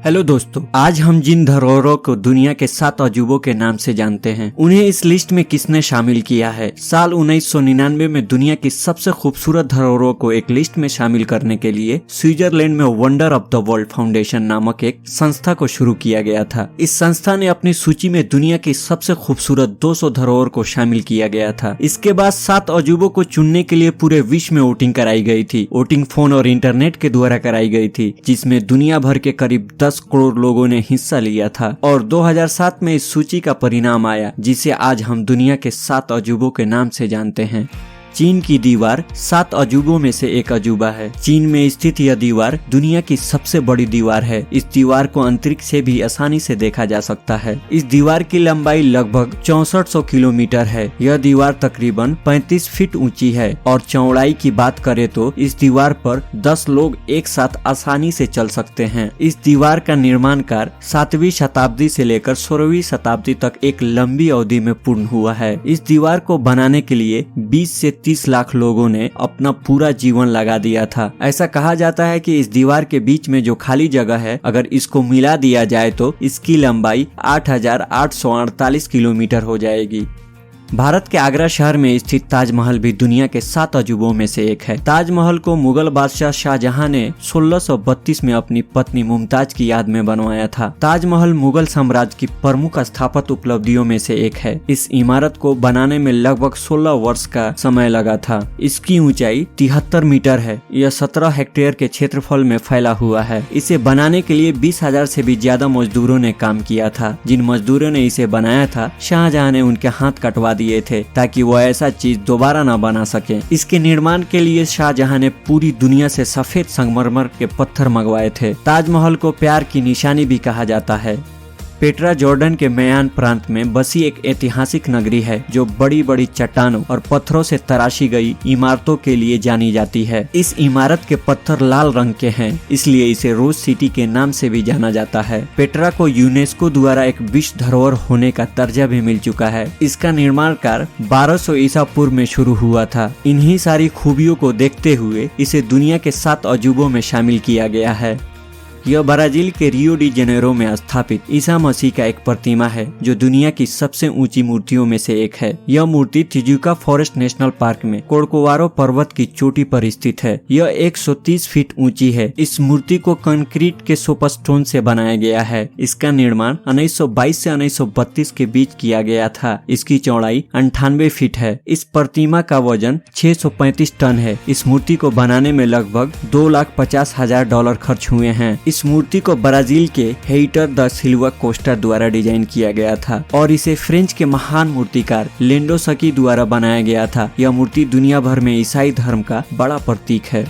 Hello दोस्तों, आज हम जिन धरोहरों को दुनिया के 7 अजूबों के नाम से जानते हैं उन्हें इस लिस्ट में किसने शामिल किया है। साल 1999 में दुनिया की सबसे खूबसूरत धरोहरों को एक लिस्ट में शामिल करने के लिए स्विट्जरलैंड में wonder of the world foundation नामक एक संस्था को शुरू किया गया था। इस संस्था ने अपनी सूची में दुनिया की सबसे खूबसूरत 200 धरोहर को शामिल किया गया था। इसके बाद 7 अजूबों को चुनने के लिए पूरे विश्व में वोटिंग कराई गई थी। वोटिंग फोन और इंटरनेट के द्वारा कराई गई थी, जिसमें दुनिया भर के करीब 10 करोड़ लोगों ने हिस्सा लिया था और 2007 में इस सूची का परिणाम आया, जिसे आज हम दुनिया के 7 अजूबों के नाम से जानते हैं। चीन की दीवार 7 अजूबों में से एक अजूबा है। चीन में स्थित यह दीवार दुनिया की सबसे बड़ी दीवार है। इस दीवार को अंतरिक्ष से भी आसानी से देखा जा सकता है। इस दीवार की लंबाई लगभग 6400 किलोमीटर है। यह दीवार तकरीबन 35 फीट ऊंची है और चौड़ाई की बात करें तो इस दीवार पर 10 लोग एक साथ आसानी से चल सकते हैं। इस दीवार का निर्माण कार्य 7वीं शताब्दी से लेकर 16वीं शताब्दी तक एक लंबी अवधि में पूर्ण हुआ है। इस दीवार को बनाने के लिए 20 से 30 लाख लोगों ने अपना पूरा जीवन लगा दिया था। ऐसा कहा जाता है कि इस दीवार के बीच में जो खाली जगह है, अगर इसको मिला दिया जाए तो इसकी लंबाई 8848 किलोमीटर हो जाएगी। भारत के आगरा शहर में स्थित ताजमहल भी दुनिया के 7 अजूबों में से एक है। ताजमहल को मुगल बादशाह शाहजहां ने 1632 में अपनी पत्नी मुमताज की याद में बनवाया था। ताजमहल मुगल साम्राज्य की प्रमुख स्थापत्य उपलब्धियों में से एक है। इस इमारत को बनाने में लगभग 16 वर्ष का समय लगा था। इसकी ऊंचाई 73 मीटर है। यह 17 हेक्टेयर के क्षेत्रफल में फैला हुआ है। इसे बनाने के लिए 20,000 से भी ज्यादा मजदूरों ने काम किया था। जिन मजदूरों ने इसे बनाया था, शाहजहां ने उनके हाथ कटवा दिए थे ताकि वो ऐसा चीज दोबारा न बना सके। इसके निर्माण के लिए शाहजहां ने पूरी दुनिया से सफेद संगमरमर के पत्थर मंगवाए थे। ताजमहल को प्यार की निशानी भी कहा जाता है। पेट्रा जॉर्डन के मेयान प्रांत में बसी एक ऐतिहासिक नगरी है, जो बड़ी बड़ी चट्टानों और पत्थरों से तराशी गई इमारतों के लिए जानी जाती है। इस इमारत के पत्थर लाल रंग के हैं, इसलिए इसे रोज सिटी के नाम से भी जाना जाता है। पेट्रा को यूनेस्को द्वारा एक विश्व धरोहर होने का दर्जा भी मिल चुका है। इसका निर्माण कार्य 1200 ईसा पूर्व में शुरू हुआ था। इन्हीं सारी खूबियों को देखते हुए इसे दुनिया के 7 अजूबों में शामिल किया गया है। यह ब्राजील के रियो डी जेनेरो में स्थापित ईसा मसीह का एक प्रतिमा है, जो दुनिया की सबसे ऊंची मूर्तियों में से एक है। यह मूर्ति तिजुका फॉरेस्ट नेशनल पार्क में कोड़कोवारो पर्वत की चोटी पर स्थित है। यह 130 फीट ऊंची है। इस मूर्ति को कंक्रीट के सोपस्टोन से बनाया गया है। इसका निर्माण 1922 से 1932 के बीच किया गया था। इसकी चौड़ाई 98 फीट है। इस प्रतिमा का वजन 635 टन है। इस मूर्ति को बनाने में लगभग $2,50,000 खर्च हुए हैं। इस मूर्ति को ब्राजील के हेइटर द सिल्वा कोस्टा द्वारा डिजाइन किया गया था और इसे फ्रेंच के महान मूर्तिकार लेंडो सकी द्वारा बनाया गया था। यह मूर्ति दुनिया भर में ईसाई धर्म का बड़ा प्रतीक है।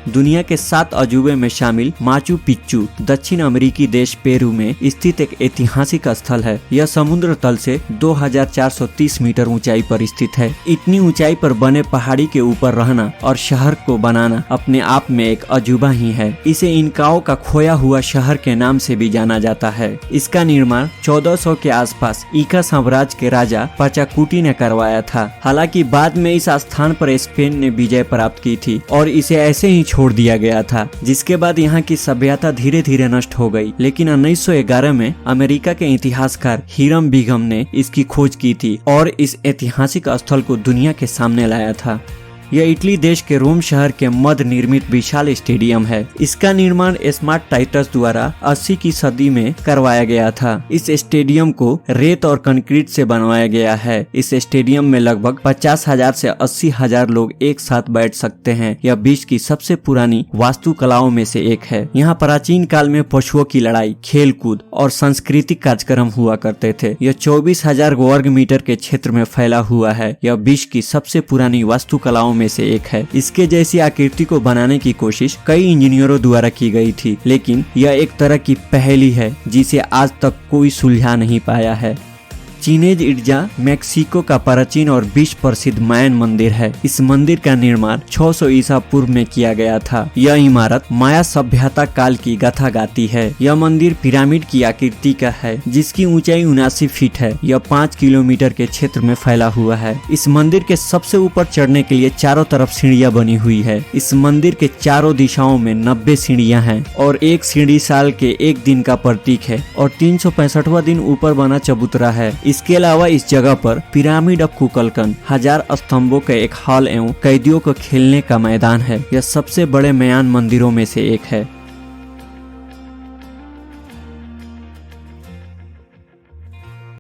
दुनिया के 7 अजूबे में शामिल माचू पिच्चू दक्षिण अमेरिकी देश पेरू में स्थित एक ऐतिहासिक स्थल है। यह समुद्र तल से 2430 मीटर ऊंचाई पर स्थित है। इतनी ऊंचाई पर बने पहाड़ी के ऊपर रहना और शहर को बनाना अपने आप में एक अजूबा ही है। इसे इनकाओं का खोया हुआ शहर के नाम से भी जाना जाता है। इसका निर्माण 1400 के आसपास इंका साम्राज्य के राजा पाचाकुटी ने करवाया था। हालांकि बाद में इस स्थान पर स्पेन ने विजय प्राप्त की थी और इसे ऐसे ही छोड़ दिया गया था, जिसके बाद यहाँ की सभ्यता धीरे धीरे नष्ट हो गई। लेकिन 1911 में अमेरिका के इतिहासकार हिरम बिघम ने इसकी खोज की थी और इस ऐतिहासिक स्थल को दुनिया के सामने लाया था। यह इटली देश के रोम शहर के मध्य निर्मित विशाल स्टेडियम है। इसका निर्माण स्मार्ट टाइटस द्वारा 80 की सदी में करवाया गया था। इस स्टेडियम को रेत और कंक्रीट से बनवाया गया है। इस स्टेडियम में लगभग 50,000 से 80,000 लोग एक साथ बैठ सकते हैं। यह विश्व की सबसे पुरानी वास्तुकलाओं में से एक है। यहाँ प्राचीन काल में पशुओं की लड़ाई, खेल कूद और सांस्कृतिक कार्यक्रम हुआ करते थे। यह 24,000 वर्ग मीटर के क्षेत्र में फैला हुआ है। यह विश्व की सबसे पुरानी वास्तुकलाओं में से एक है। इसके जैसी आकृति को बनाने की कोशिश कई इंजीनियरों द्वारा की गई थी, लेकिन यह एक तरह की पहेली है जिसे आज तक कोई सुलझा नहीं पाया है। चिनेज इट्जा मैक्सिको का प्राचीन और विश्व प्रसिद्ध मायन मंदिर है। इस मंदिर का निर्माण 600 ईसा पूर्व में किया गया था। यह इमारत माया सभ्यता काल की गाथा गाती है। यह मंदिर पिरामिड की आकृति का है जिसकी ऊंचाई 79 फीट है। यह 5 किलोमीटर के क्षेत्र में फैला हुआ है। इस मंदिर के सबसे ऊपर चढ़ने के लिए चारों तरफ सीढ़ियां बनी हुई है। इस मंदिर के चारों दिशाओं में 90 सीढ़ियां हैं और एक सीढ़ी साल के एक दिन का प्रतीक है और 365वां दिन ऊपर बना चबूतरा है। इसके अलावा इस जगह पर पिरामिड ऑफ कुकलकन 1000 स्तंभों का एक हॉल एवं कैदियों को खेलने का मैदान है। यह सबसे बड़े मयान मंदिरों में से एक है।